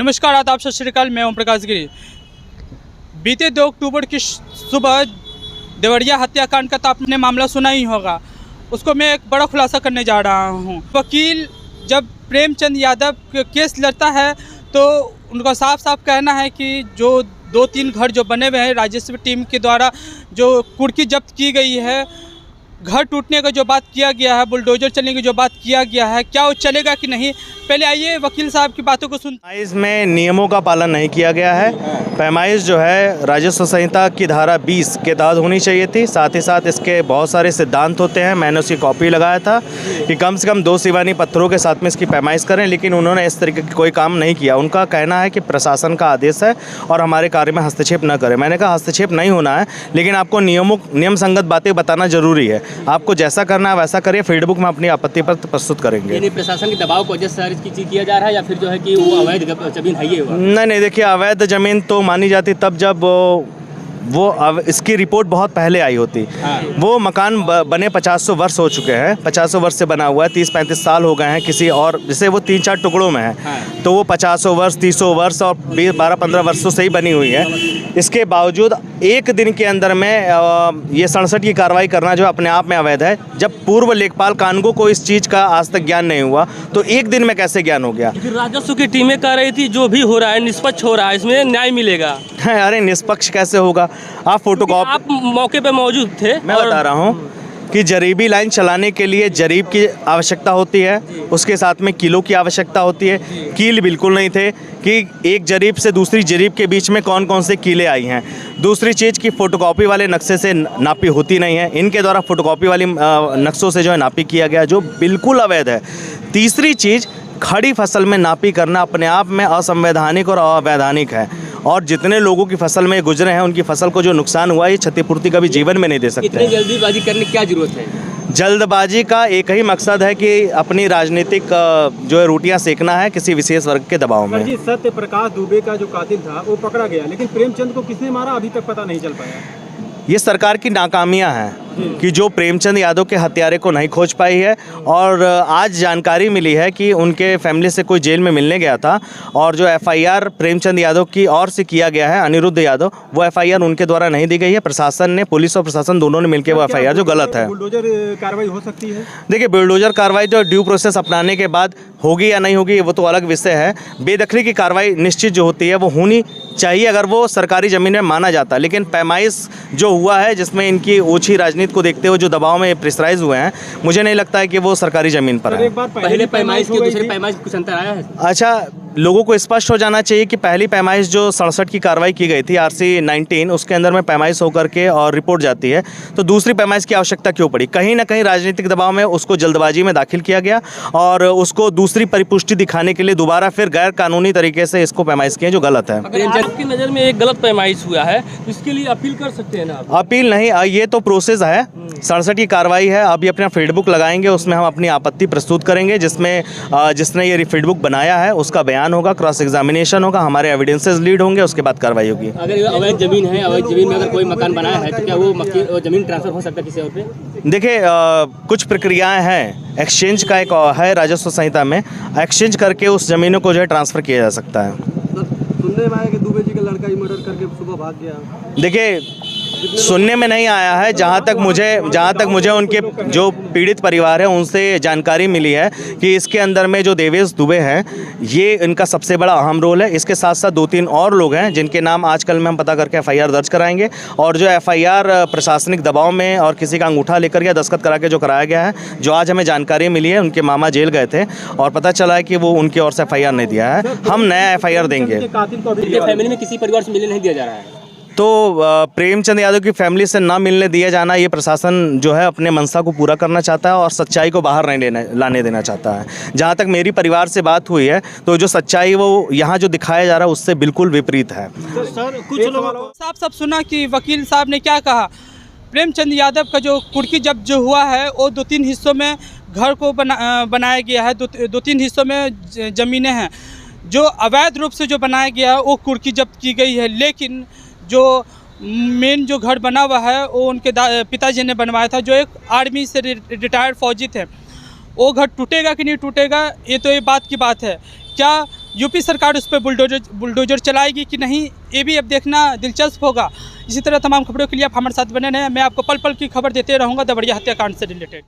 नमस्कार, आदाब, सत श्री अकाल। मैं ओम प्रकाश गिरी। बीते 2 अक्टूबर की सुबह देवरिया हत्याकांड का तो आपने मामला सुना ही होगा। उसको मैं एक बड़ा खुलासा करने जा रहा हूँ। वकील जब प्रेमचंद यादव केस लड़ता है तो उनका साफ साफ कहना है कि जो 2-3 घर जो बने हुए हैं राजस्व टीम के द्वारा जो कुर्की जब्त की गई है, घर टूटने का जो बात किया गया है, बुलडोजर चलने की जो बात किया गया है, क्या वो चलेगा कि नहीं, पहले आइए वकील साहब की बातों को सुन। पैमाइश में नियमों का पालन नहीं किया गया है। पैमाइश जो है राजस्व संहिता की धारा 20 के तहत होनी चाहिए थी। साथ ही साथ इसके बहुत सारे सिद्धांत होते हैं। मैंने उसकी कॉपी लगाया था कि कम से कम 2 सिवानी पत्थरों के साथ में इसकी पैमाइश करें, लेकिन उन्होंने इस तरीके की कोई काम नहीं किया। उनका कहना है कि प्रशासन का आदेश है और हमारे कार्य में हस्तक्षेप न करें। मैंने कहा हस्तक्षेप नहीं होना है, लेकिन आपको नियम संगत बातें बताना जरूरी है। आपको जैसा करना है वैसा करिए। फील्ड बुक में अपनी आपत्ति पर प्रस्तुत करेंगे। प्रशासन के दबाव को वजह से इसकी चीज किया जा रहा है या फिर जो है कि वो अवैध जमीन है ये? नहीं, देखिए, अवैध जमीन तो मानी जाती तब जब इसकी रिपोर्ट बहुत पहले आई होती। वो मकान बने 50 वर्ष हो चुके हैं। 50 वर्ष से बना हुआ है, 30-35 साल हो गए हैं किसी और, जैसे वो 3-4 टुकड़ों में है। तो वो 50 वर्ष, 30 वर्ष और 12-15 वर्षों से ही बनी हुई है। इसके बावजूद एक दिन के अंदर में ये 67 की कार्रवाई करना जो अपने आप में अवैध है। जब पूर्व लेखपाल कानगो को इस चीज़ का आज तक ज्ञान नहीं हुआ तो एक दिन में कैसे ज्ञान हो गया? राजस्व की टीमें कह रही थी जो भी हो रहा है निष्पक्ष हो रहा है, इसमें न्याय मिलेगा। अरे निष्पक्ष कैसे होगा? आप फोटोकॉपी, आप मौके पे मौजूद थे। मैं बता रहा हूँ कि जरीबी लाइन चलाने के लिए जरीब की आवश्यकता होती है, उसके साथ में किलो की आवश्यकता होती है। कील बिल्कुल नहीं थे कि एक जरीब से दूसरी जरीब के बीच में कौन कौन से कीले आई हैं। दूसरी चीज़ कि फ़ोटोकॉपी वाले नक्शे से नापी होती नहीं है। इनके द्वारा फ़ोटोकॉपी वाली नक्शों से जो है नापी किया गया, जो बिल्कुल अवैध है। तीसरी चीज़, खड़ी फसल में नापी करना अपने आप में असंवैधानिक और अवैधानिक है। और जितने लोगों की फसल में गुजरे हैं उनकी फसल को जो नुकसान हुआ है, ये क्षतिपूर्ति कभी जीवन में नहीं दे सकते। इतनी जल्दीबाजी करने की क्या जरूरत है? जल्दबाजी का एक ही मकसद है कि अपनी राजनीतिक जो है रोटियां सेकना है किसी विशेष वर्ग के दबाव में। जी, सत्य प्रकाश दुबे का जो कातिल था वो पकड़ा गया, लेकिन प्रेमचंद को किसने मारा अभी तक पता नहीं चल पाया। ये सरकार की नाकामियां हैं कि जो प्रेमचंद यादव के हत्यारे को नहीं खोज पाई है। और आज जानकारी मिली है कि उनके फैमिली से कोई जेल में मिलने गया था और जो एफआईआर प्रेमचंद यादव की ओर से किया गया है, अनिरुद्ध यादव, वो एफआईआर उनके द्वारा नहीं दी गई है। प्रशासन ने, पुलिस और प्रशासन दोनों ने मिलकर वो एफआईआर जो गलत है। बुलडोजर कार्रवाई हो सकती है? देखिए, बुलडोजर कार्रवाई जो ड्यू प्रोसेस अपनाने के बाद होगी या नहीं होगी वो तो अलग विषय है। बेदखली की कार्रवाई निश्चित जो होती है वो होनी चाहिए अगर वो सरकारी ज़मीन में माना जाता है। लेकिन पैमाइश जो हुआ है जिसमें इनकी ओछी राजनीति को देखते हुए जो दबाव में प्रेशराइज हुए हैं, मुझे नहीं लगता है कि वो सरकारी ज़मीन पर है। एक बार पहले पैमाइश की दूसरे पैमाइश कुछ अंतर आया है? अच्छा, लोगों को स्पष्ट हो जाना चाहिए कि पहली पैमाइश जो 67 की कार्रवाई की गई थी RC 19, उसके अंदर में पैमाइश होकर के और रिपोर्ट जाती है, तो दूसरी पैमाइश की आवश्यकता क्यों पड़ी? कहीं ना कहीं राजनीतिक दबाव में उसको जल्दबाजी में दाखिल किया गया और उसको दूसरी परिपुष्टि दिखाने के लिए दोबारा फिर गैर कानूनी तरीके से इसको पैमाइश किया, जो गलत है। आपकी नज़र में एक गलत पैमाइश हुआ है, इसके लिए अपील कर सकते हैं ना? अपील नहीं, ये तो प्रोसेस है। 67 की कार्रवाई है। अभी अपना फील्ड बुक लगाएंगे, उसमें हम अपनी आपत्ति प्रस्तुत करेंगे, जिसमें जिसने ये फील्ड बुक बनाया है उसका बयान होगा, क्रॉस एग्जामिनेशन होगा, हमारे एविडेंसेस लीड होंगे, उसके बाद कार्रवाई होगी। अगर अवैध जमीन है, अवैध जमीन में अगर कोई मकान बनाया है तो क्या वो जमीन ट्रांसफर हो सकता है किसी और पे? देखिए, कुछ प्रक्रियाएं हैं। एक्सचेंज का एक है राजस्व संहिता में, एक्सचेंज करके उस जमीनों को जो है ट्रांसफ़र किया जा सकता है। सुनने में आया कि दुबे जी का लड़का ही मर्डर करके सुबह भाग गया। देखिए, सुनने में नहीं आया है। जहाँ तक मुझे उनके जो पीड़ित परिवार है उनसे जानकारी मिली है कि इसके अंदर में जो देवेश दुबे हैं, ये इनका सबसे बड़ा अहम रोल है। इसके साथ साथ 2-3 और लोग हैं जिनके नाम आजकल में हम पता करके एफआईआर दर्ज कराएंगे। और जो एफआईआर प्रशासनिक दबाव में और किसी का अंगूठा लेकर या दस्तखत करा के जो कराया गया है, जो आज हमें जानकारी मिली है, उनके मामा जेल गए थे और पता चला है कि वो उनकी ओर से एफआईआर नहीं दिया है। हम नया एफआईआर देंगे। फैमिली में किसी परिवार से मिलने नहीं दिया जा रहा है तो प्रेमचंद यादव की फैमिली से ना मिलने दिया जाना, ये प्रशासन जो है अपने मंशा को पूरा करना चाहता है और सच्चाई को बाहर नहीं लाने देना चाहता है। जहाँ तक मेरी परिवार से बात हुई है तो जो सच्चाई वो यहाँ जो दिखाया जा रहा है उससे बिल्कुल विपरीत है। सर, कुछ लोगों को साफ सुना कि वकील साहब ने क्या कहा। प्रेमचंद यादव का जो कुर्की जब्त जो हुआ है वो 2-3 हिस्सों में घर को बनाया गया है, 2-3 हिस्सों में ज़मीनें हैं। जो अवैध रूप से जो बनाया गया है वो कुर्की जब्त की गई है, लेकिन जो मेन जो घर बना हुआ है वो उनके पिताजी ने बनवाया था, जो एक आर्मी से रिटायर्ड फौजी थे। वो घर टूटेगा कि नहीं टूटेगा, ये तो ये बात की बात है। क्या यूपी सरकार उस पर बुलडोजर चलाएगी कि नहीं, ये भी अब देखना दिलचस्प होगा। इसी तरह तमाम खबरों के लिए आप हमारे साथ बने रहें। मैं आपको पल पल की खबर देते रहूँगा देवरिया हत्याकांड से रिलेटेड।